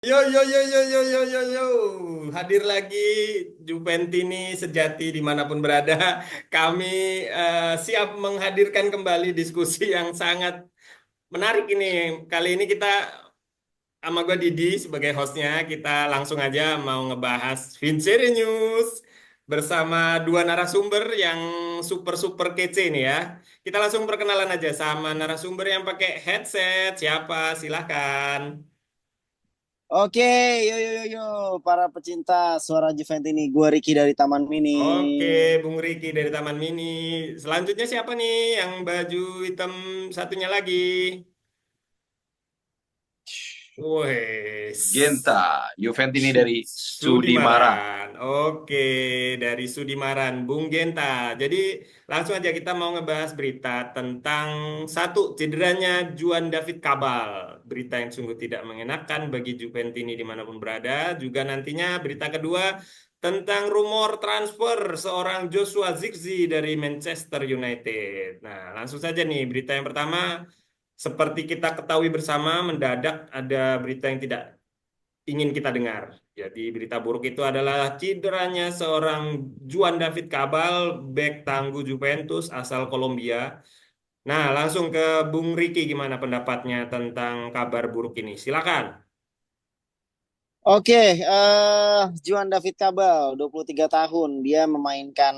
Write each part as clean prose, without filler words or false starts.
Yo yo yo yo yo yo yo yo, hadir lagi Juventini sejati dimanapun berada. Kami siap menghadirkan kembali diskusi yang sangat menarik ini. Kali ini kita sama gue Didi sebagai hostnya, kita langsung aja mau ngebahas Vincere News bersama dua narasumber yang super kece nih ya. Kita langsung perkenalan aja sama narasumber yang pakai headset. Siapa? Silahkan. Oke, yo yo yo yo, para pecinta suara Juventini, gua Ricky dari Taman Mini. Oke, Bung Riki dari Taman Mini. Selanjutnya siapa nih yang baju hitam satunya lagi? Wes, Genta, Juventini Su- dari Sudimarang. Sudimaran. Oke, dari Sudimaran, Bung Genta. Jadi langsung aja kita mau ngebahas berita tentang satu cederanya Juan David Kabal. Berita yang sungguh tidak mengenakan bagi Juventini dimanapun berada. Juga nantinya berita kedua tentang rumor transfer seorang Joshua Zirkzee dari Manchester United. Nah, langsung saja nih berita yang pertama. Seperti kita ketahui bersama, mendadak ada berita yang tidak ingin kita dengar. Jadi berita buruk itu adalah cederanya seorang Juan David Cabal, bek tangguh Juventus asal Kolombia. Nah, langsung ke Bung Riki, gimana pendapatnya tentang kabar buruk ini? Silakan. Oke, Juan David Cabal, 23 tahun, dia memainkan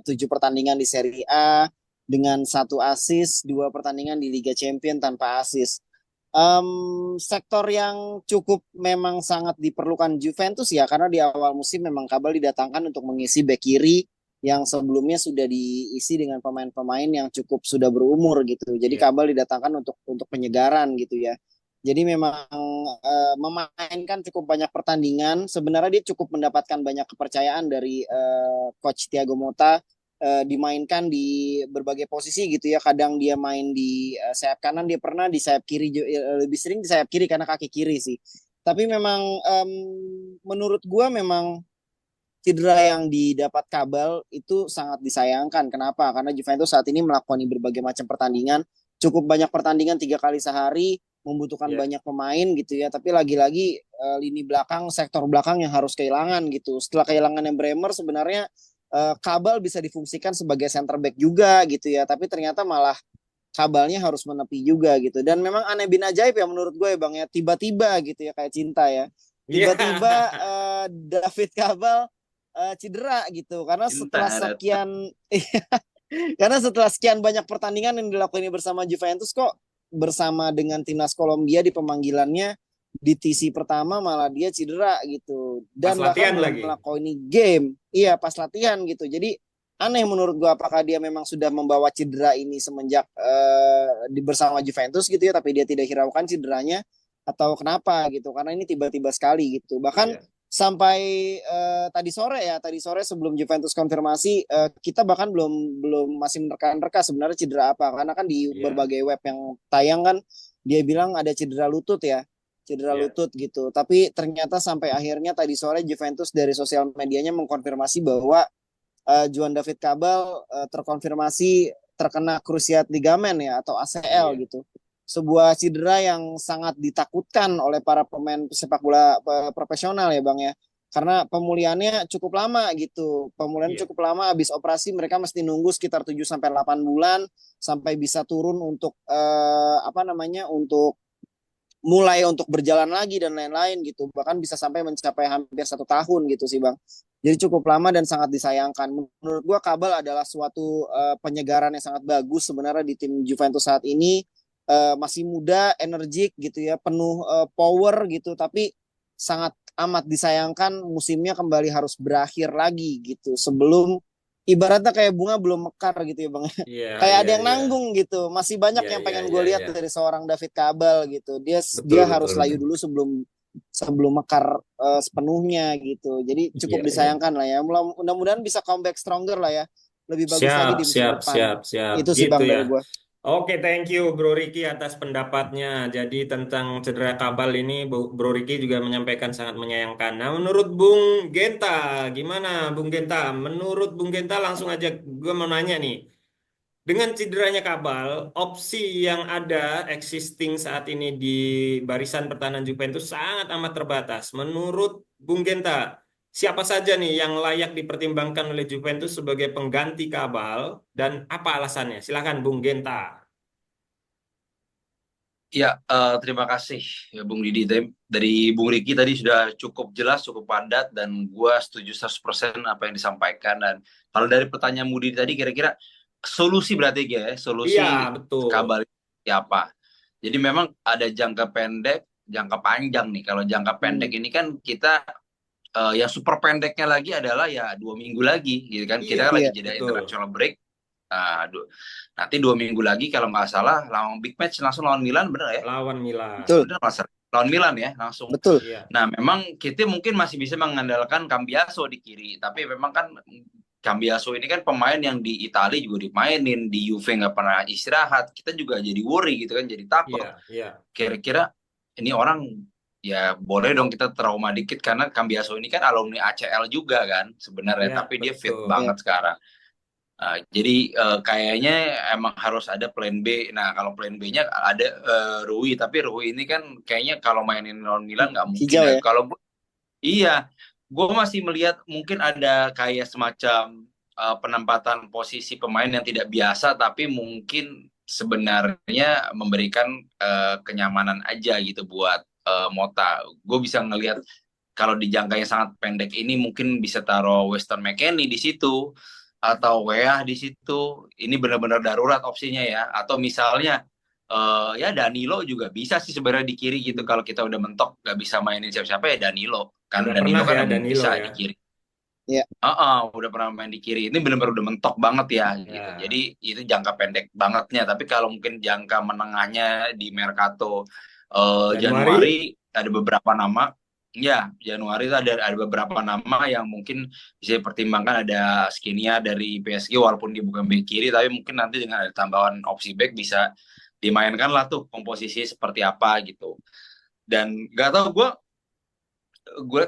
7 pertandingan di Serie A dengan satu assist, 2 pertandingan di Liga Champion tanpa assist. Sektor yang cukup memang sangat diperlukan Juventus ya, karena di awal musim memang Cabal didatangkan untuk mengisi bek kiri yang sebelumnya sudah diisi dengan pemain-pemain yang cukup sudah berumur gitu. Jadi Iya. Cabal didatangkan untuk penyegaran gitu ya. Jadi memang memainkan cukup banyak pertandingan. Sebenarnya dia cukup mendapatkan banyak kepercayaan dari coach Thiago Motta, dimainkan di berbagai posisi gitu ya. Kadang dia main di sayap kanan, dia pernah di sayap kiri, lebih sering di sayap kiri karena kaki kiri sih. Tapi memang menurut gua memang cedera yang didapat Kabel itu sangat disayangkan. Kenapa? Karena Juventus saat ini melakoni berbagai macam pertandingan, cukup banyak pertandingan 3 kali sehari, membutuhkan Ya. banyak pemain gitu ya. Tapi lagi-lagi lini belakang, sektor belakang yang harus kehilangan gitu. Setelah kehilangan yang Bremer sebenarnya Kabel bisa difungsikan sebagai center back juga gitu ya. Tapi ternyata malah Kabalnya harus menepi juga gitu. Dan memang aneh bin ajaib ya menurut gue ya Bang ya. Tiba-tiba gitu ya kayak cinta ya. Iya. Tiba-tiba David Kabal cedera gitu karena Cinta setelah datang. sekian karena setelah sekian banyak pertandingan yang dilakukan bersama Juventus kok bersama dengan timnas Kolombia di pemanggilannya di TC pertama malah dia cedera gitu Pas dan bahkan latihan belum lagi. melakoni game iya pas latihan gitu jadi aneh menurut gua apakah dia memang sudah membawa cedera ini semenjak bersama Juventus gitu ya tapi dia tidak hiraukan cederanya atau kenapa gitu karena ini tiba-tiba sekali gitu bahkan Iya. sampai tadi sore sebelum Juventus konfirmasi kita bahkan belum belum masih menerka-nerka sebenarnya cedera apa karena kan di Iya. berbagai web yang tayang kan dia bilang ada cedera lutut ya cedera Iya. lutut gitu tapi ternyata sampai akhirnya tadi sore Juventus dari sosial medianya mengkonfirmasi bahwa Juan David Cabal terkonfirmasi terkena krusiat ligamen ya atau ACL Iya. gitu. Sebuah cedera yang sangat ditakutkan oleh para pemain sepak bola profesional ya Bang ya. Karena pemulihannya cukup lama gitu. Pemulihan Iya. cukup lama habis operasi mereka mesti nunggu sekitar 7 sampai 8 bulan sampai bisa turun untuk apa namanya untuk mulai untuk berjalan lagi dan lain-lain gitu bahkan bisa sampai mencapai hampir 1 tahun gitu sih bang jadi cukup lama dan sangat disayangkan menurut gua Kabel adalah suatu penyegaran yang sangat bagus sebenarnya di tim Juventus saat ini masih muda energik gitu ya penuh power gitu tapi sangat amat disayangkan musimnya kembali harus berakhir lagi gitu sebelum ibaratnya kayak bunga belum mekar gitu ya bang Iya. kayak Iya. ada yang Iya. nanggung gitu. Masih banyak Iya. yang Iya. pengen gue Iya. lihat Iya. dari seorang David Kabel gitu. Dia Betul, dia betul, harus layu betul. dulu sebelum sebelum mekar sepenuhnya gitu. Jadi Iya. cukup Iya. disayangkan lah ya. Mudah-mudahan bisa comeback stronger lah ya. Lebih bagus lagi Siap, di musim siap, depan. siap, siap. Itu sih Gitu Bang ya. dari gue. Oke, thank you Bro Riki atas pendapatnya. Jadi tentang cedera Kabal ini, Bro Riki juga menyampaikan sangat menyayangkan. Nah, menurut Bung Genta, gimana Bung Genta? Menurut Bung Genta langsung aja gue mau nanya nih. dengan cederanya Kabal, opsi yang ada existing saat ini di barisan pertahanan Juventus sangat amat terbatas. Menurut Bung Genta, siapa saja nih yang layak dipertimbangkan oleh Juventus sebagai pengganti Kabal dan apa alasannya? Silakan Bung Genta. Ya, terima kasih ya Bung Didi. Dari Bung Riki tadi sudah cukup jelas, cukup padat, dan gua setuju 100% apa yang disampaikan. Dan kalau dari pertanyaan Bung Didi tadi, kira-kira solusi berarti ya, Iya, solusi betul. kabar apa? Jadi memang ada jangka pendek, jangka panjang nih. Kalau jangka pendek ini kan kita yang super pendeknya lagi adalah ya 2 minggu lagi, gitu kan? Iya, Kita kan lagi Iya, jeda betul. international break. Nah, nanti 2 minggu lagi kalau nggak salah lawan big match langsung lawan Milan, bener ya? Lawan Milan. betul, Bener nggak salah? Lawan Milan ya langsung. betul. Iya, Nah memang kita mungkin masih bisa mengandalkan Cambiaso di kiri, tapi memang kan Cambiaso ini kan pemain yang di Italia juga dimainin, di Juve nggak pernah istirahat. Kita juga jadi worry gitu kan, jadi takut. iya, iya, Kira-kira ini orang, ya boleh dong kita trauma dikit karena Cambiaso ini kan alumni ACL juga kan sebenarnya, iya, tapi dia fit betul. Iya, banget sekarang. Jadi kayaknya emang harus ada plan B. Nah, kalau plan B-nya ada Rui, tapi Rui ini kan kayaknya kalau mainin lawan Milan nggak mungkin hijau ya. ya. Kalau iya, gue masih melihat mungkin ada kayak semacam penempatan posisi pemain yang tidak biasa, tapi mungkin sebenarnya memberikan kenyamanan aja gitu buat Mota. Gue bisa ngelihat kalau di jangka yang sangat pendek ini mungkin bisa taruh Weston McKennie di situ atau Weah di situ. Ini benar-benar darurat opsinya ya. Atau misalnya ya Danilo juga bisa sih sebenarnya di kiri gitu. Kalau kita udah mentok gak bisa mainin siapa-siapa ya Danilo. Karena Udah pernah Danilo kan ya emang Danilo bisa ya. di kiri. Iya, Udah pernah main di kiri. Ini benar-benar udah mentok banget ya gitu. Ya, Jadi itu jangka pendek bangetnya. Tapi kalau mungkin jangka menengahnya di Mercato Januari. Januari ada beberapa nama. Ya, Januari itu ada beberapa nama yang mungkin bisa dipertimbangkan. Ada Skriniar dari PSG walaupun dia bukan bek kiri, tapi mungkin nanti dengan ada tambahan opsi back bisa dimainkan lah tuh komposisi seperti apa gitu. Dan gak tau gue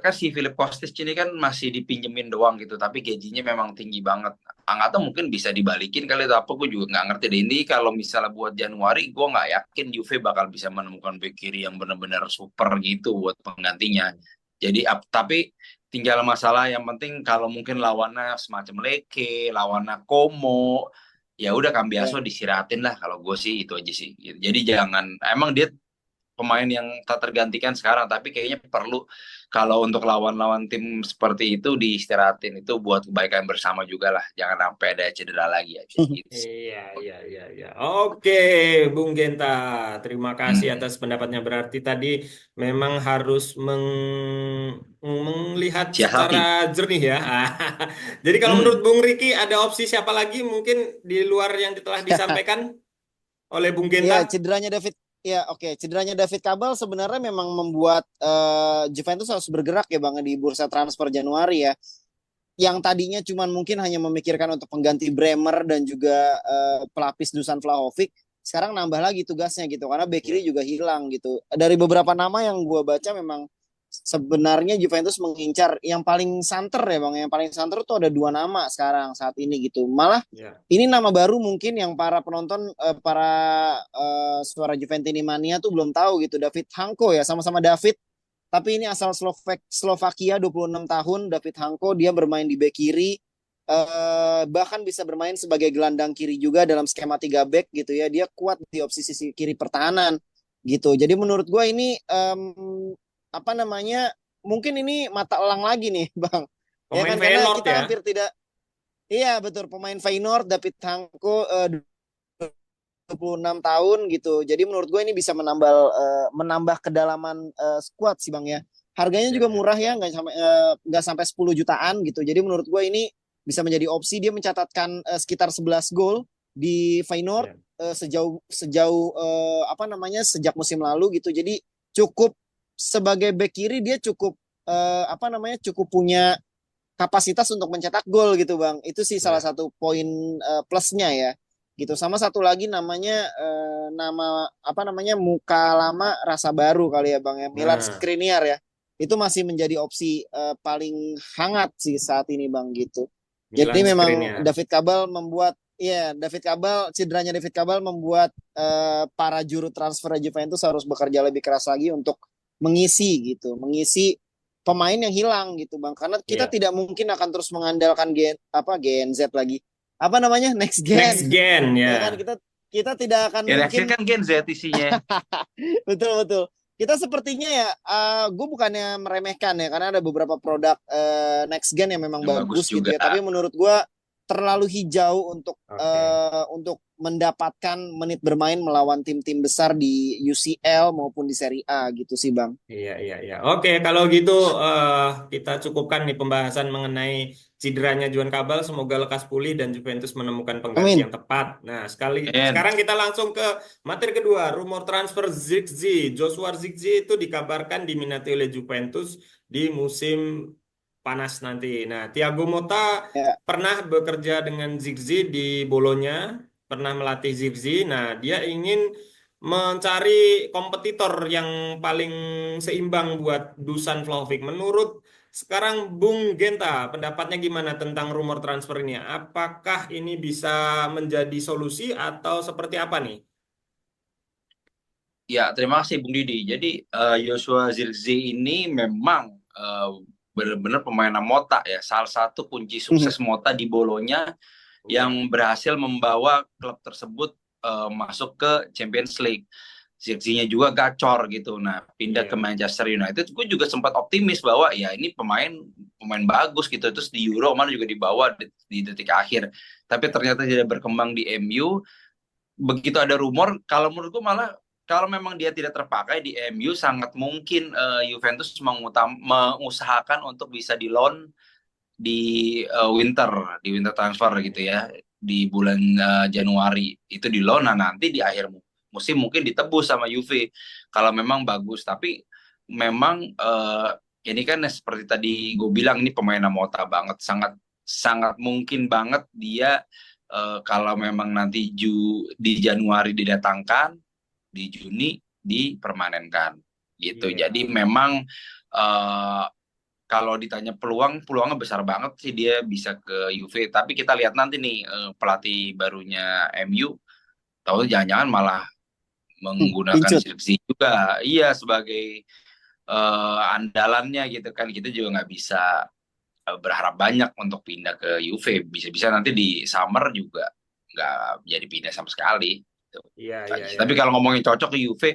kan si Philip Kostic ini kan masih dipinjemin doang gitu, tapi gajinya memang tinggi banget. Atau mungkin bisa dibalikin kali atau apa, gue juga nggak ngerti deh. Ini kalau misalnya buat Januari, gue nggak yakin Juve bakal bisa menemukan bek kiri yang benar-benar super gitu buat penggantinya. Jadi tapi tinggal masalah yang penting kalau mungkin lawannya semacam Leke, lawannya Como, ya udah iya. Cambiaso disiratin lah, kalau gue sih itu aja sih. Jadi jangan, emang dia pemain yang tak tergantikan sekarang, tapi kayaknya perlu kalau untuk lawan-lawan tim seperti itu diistirahatin, itu buat kebaikan bersama juga lah, jangan sampai ada cedera lagi aja gitu. Iya, iya, iya, iya. Oke, Bung Genta, terima kasih Hmm. atas pendapatnya. Berarti tadi memang harus melihat secara Siasati. jernih ya. Jadi kalau menurut Hmm. Bung Riki ada opsi siapa lagi mungkin di luar yang telah disampaikan oleh Bung Genta? Ya, cederanya David Kabal sebenarnya memang membuat Juventus harus bergerak ya Bang di bursa transfer Januari ya. Yang tadinya cuman mungkin hanya memikirkan untuk pengganti Bremer dan juga pelapis Dusan Vlahovic, sekarang nambah lagi tugasnya gitu karena bek kiri Ya. juga hilang gitu. Dari beberapa nama yang gue baca memang sebenarnya Juventus mengincar yang paling santer ya Bang, yang paling santer tuh ada dua nama sekarang saat ini gitu. Malah Ya. ini nama baru mungkin yang para penonton para suara Juventini mania tuh belum tahu gitu. David Hanko ya, sama-sama David tapi ini asal Slovakia 26 tahun. David Hanko dia bermain di bek kiri, bahkan bisa bermain sebagai gelandang kiri juga dalam skema 3 back gitu ya. Dia kuat di opsi sisi kiri pertahanan gitu. Jadi menurut gue ini apa namanya, mungkin ini mata elang lagi nih Bang, ya Pemain kan, karena Feyenoord kita ya. hampir tidak. Iya betul, pemain Feyenoord David Hanko 26 tahun gitu. Jadi menurut gue ini bisa menambah kedalaman squad sih Bang ya. Harganya Ya, juga ya. murah ya, nggak sampai 10 jutaan gitu. Jadi menurut gue ini bisa menjadi opsi. Dia mencatatkan sekitar 11 gol di Feyenoord Ya. sejauh sejauh apa namanya sejak musim lalu gitu. Jadi cukup sebagai bek kiri dia cukup apa namanya cukup punya kapasitas untuk mencetak gol gitu Bang. Itu sih salah Ya. satu poin plusnya ya. Gitu. Sama satu lagi namanya nama apa namanya muka lama rasa baru kali ya Bang ya. Milan Nah, Skriniar ya. Itu masih menjadi opsi paling hangat sih saat ini Bang gitu. Jadi Milan memang Skriniar. David Kabal membuat Cederanya David Cabal membuat para juru transfer Juventus harus bekerja lebih keras lagi untuk mengisi pemain yang hilang gitu Bang. Karena kita Iya. tidak mungkin akan terus mengandalkan Gen Z lagi. Apa namanya? Next Next Gen. gen Ya kan ya. kita tidak akan Ya mungkin. Nextgen kan Gen Z isinya. Betul betul. Kita sepertinya ya, gue bukannya meremehkan ya, karena ada beberapa produk next gen yang memang Yang bagus bagus gitu juga. ya. Tapi menurut gue terlalu hijau Oke. untuk mendapatkan menit bermain melawan tim-tim besar di UCL maupun di Serie A gitu sih Bang. Iya, iya, iya. Oke, kalau gitu kita cukupkan nih pembahasan mengenai cederanya Juan Cabal. Semoga lekas pulih dan Juventus menemukan pengganti Amin. yang tepat. Nah, And sekarang kita langsung ke materi kedua. Rumor transfer Zirkzee. Joshua Zirkzee itu dikabarkan diminati oleh Juventus di musim panas nanti. Nah, Thiago Motta Ya, pernah bekerja dengan Zirkzee di Bolonya, pernah melatih Zirkzee. Nah, dia ingin mencari kompetitor yang paling seimbang buat Dusan Vlahovic. Menurut sekarang Bung Genta, pendapatnya gimana tentang rumor transfer ini? Apakah ini bisa menjadi solusi atau seperti apa nih? ya, terima kasih Bung Didi. Jadi Joshua Zirkzee ini memang benar-benar pemain Mota ya. Salah satu kunci sukses Mota di Bolonya Ya, yang berhasil membawa klub tersebut masuk ke Champions League. Zirkzee-nya juga gacor gitu. Nah, pindah ke iya, Manchester United, gue juga sempat optimis bahwa ya ini pemain bagus gitu. Terus di Euro mana juga dibawa di detik akhir. Tapi ternyata tidak berkembang di MU. Begitu ada rumor, kalau menurut gue malah kalau memang dia tidak terpakai di MU, sangat mungkin Juventus mengusahakan untuk bisa di loan di winter transfer gitu ya, di bulan Januari itu di loan. Nah, nanti di akhir musim mungkin ditebus sama Juve kalau memang bagus. Tapi memang ini kan seperti tadi gue bilang, ini pemain Mota banget, sangat sangat mungkin banget dia kalau memang nanti di Januari didatangkan, di Juni dipermanenkan gitu. Jadi iya. memang uh, kalau ditanya peluangnya besar banget sih dia bisa ke Juve. Tapi kita lihat nanti nih pelatih barunya MU, tahu jangan-jangan malah menggunakan Pincut. Zirkzee juga, iya, sebagai andalannya gitu kan. Kita juga nggak bisa berharap banyak untuk pindah ke Juve. Bisa-bisa nanti di summer juga nggak jadi pindah sama sekali. Gitu. Iya, iya, Aja sih. iya. Tapi kalau ngomongin cocok ke Juve,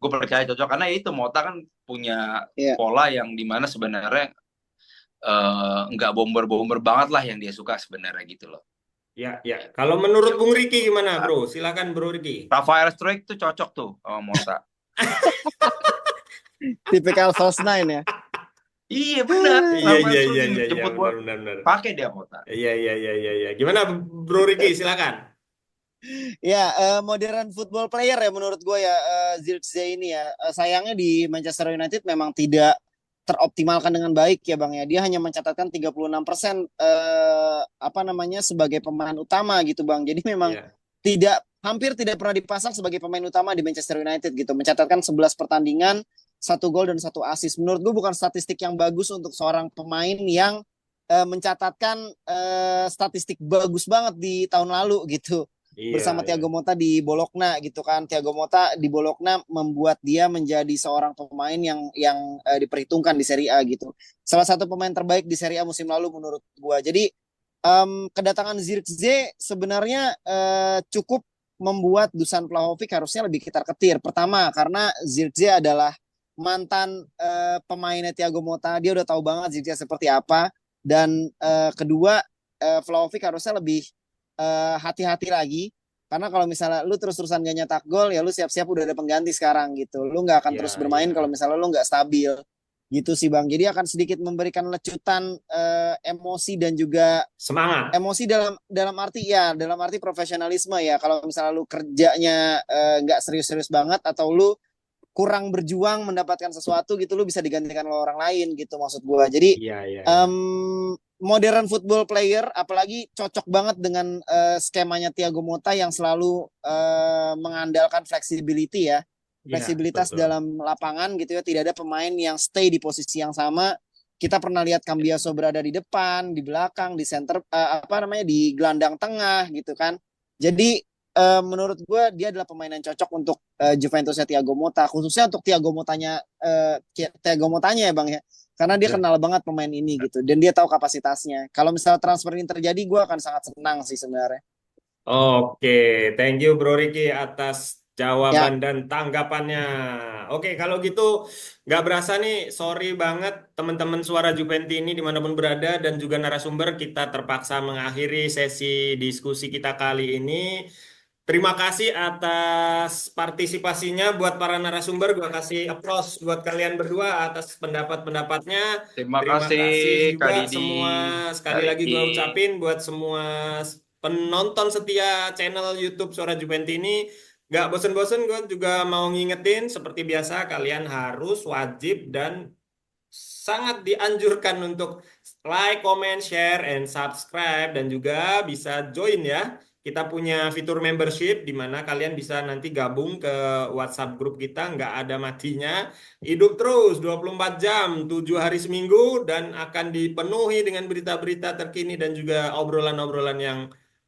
gue percaya cocok karena ya itu Mota kan punya Ya. pola yang dimana sebenarnya nggak bomber-bomber banget lah yang dia suka sebenarnya gitu loh. Ya, ya. Kalau menurut Ya, Bung Riki gimana, Bro? Silakan Bro Riki. Rafael Struijk tuh cocok tuh sama Mota. Tipikal false nine ya. Iya benar, Iya, Rafael iya, iya, Struijk iya, iya, jemput benar, bola benar, benar. pakai dia Mota. Iya, iya, iya, iya, iya. Gimana Bro Riki? Silakan. Ya, modern football player ya menurut gue ya, Zirkzee ini ya. Sayangnya di Manchester United memang tidak teroptimalkan dengan baik ya Bang ya. Dia hanya mencatatkan 36% apa namanya sebagai pemain utama gitu Bang. Jadi memang Iya. hampir tidak pernah dipasang sebagai pemain utama di Manchester United gitu. Mencatatkan 11 pertandingan, 1 gol dan 1 assist. Menurut gue bukan statistik yang bagus untuk seorang pemain yang mencatatkan statistik bagus banget di tahun lalu gitu Iya, bersama iya. Thiago Motta di Bologna gitu kan. Thiago Motta di Bologna membuat dia menjadi seorang pemain yang diperhitungkan di Serie A gitu. Salah satu pemain terbaik di Serie A musim lalu menurut gua. Jadi kedatangan Zirkzee sebenarnya cukup membuat Dusan Vlahovic harusnya lebih ketar-ketir. Pertama karena Zirkzee adalah mantan pemainnya Thiago Motta, dia udah tahu banget Zirkzee seperti apa. Dan kedua Vlahovic harusnya lebih hati-hati lagi karena kalau misalnya lu terus-terusan gak nyetak gol ya lu siap-siap udah ada pengganti sekarang gitu, lu nggak akan Iya, terus bermain kalau iya. misalnya lu nggak stabil gitu sih Bang. Jadi akan sedikit memberikan lecutan emosi dan juga Semangat. emosi dalam arti profesionalisme ya. Kalau misalnya lu kerjanya nggak serius-serius banget atau lu kurang berjuang mendapatkan sesuatu gitu, lu bisa digantikan oleh orang lain gitu maksud gua. Jadi Iya, iya, iya. modern football player apalagi cocok banget dengan skemanya Thiago Motta yang selalu mengandalkan flexibility ya, Iya, fleksibilitas betul. dalam lapangan gitu ya. Tidak ada pemain yang stay di posisi yang sama kita pernah lihat Cambiaso berada di depan, di belakang, di center di gelandang tengah gitu kan. Jadi menurut gue dia adalah pemain yang cocok untuk Juventusnya Thiago Motta, khususnya untuk Thiago Mottanya ya Bang ya. Karena dia Ya. kenal banget pemain ini gitu dan dia tahu kapasitasnya. Kalau misalnya transfer ini terjadi, gue akan sangat senang sih sebenarnya. Oke, thank you Bro Ricky atas Ya, jawaban dan tanggapannya. Oke, kalau gitu nggak berasa nih, sorry banget teman-teman Suara Juventi ini dimanapun berada dan juga narasumber, kita terpaksa mengakhiri sesi diskusi kita kali ini. Terima kasih atas partisipasinya buat para narasumber. Gua kasih applause buat kalian berdua atas pendapat-pendapatnya. Terima Terima kasih kasih Kak juga Didi, semua, Kak sekali lagi Ricky. gue ucapin buat semua penonton setia channel YouTube Suara Juventi ini. Gak bosen-bosen gue juga mau ngingetin seperti biasa kalian harus wajib dan sangat dianjurkan untuk like, comment, share, and subscribe dan juga bisa join ya. Kita punya fitur membership di mana kalian bisa nanti gabung ke WhatsApp grup kita, nggak ada matinya. Hidup terus 24 jam, 7 hari seminggu dan akan dipenuhi dengan berita-berita terkini dan juga obrolan-obrolan yang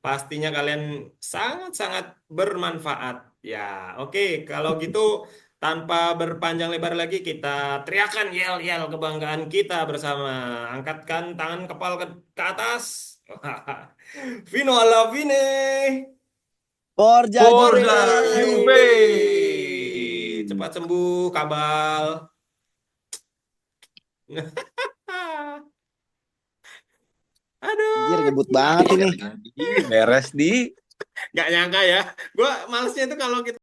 pastinya kalian sangat-sangat bermanfaat. Ya, oke. Kalau gitu tanpa berpanjang lebar lagi, kita teriakan yel-yel kebanggaan kita bersama. Angkatkan tangan kepal ke atas. Vino alla fine. Forza Juve. Forza Juve. Cepat sembuh, Kabal. Anjir, Aduh, ngebut gila. banget ini. Beres di. Nggak nyangka ya. Gue malesnya itu kalau kita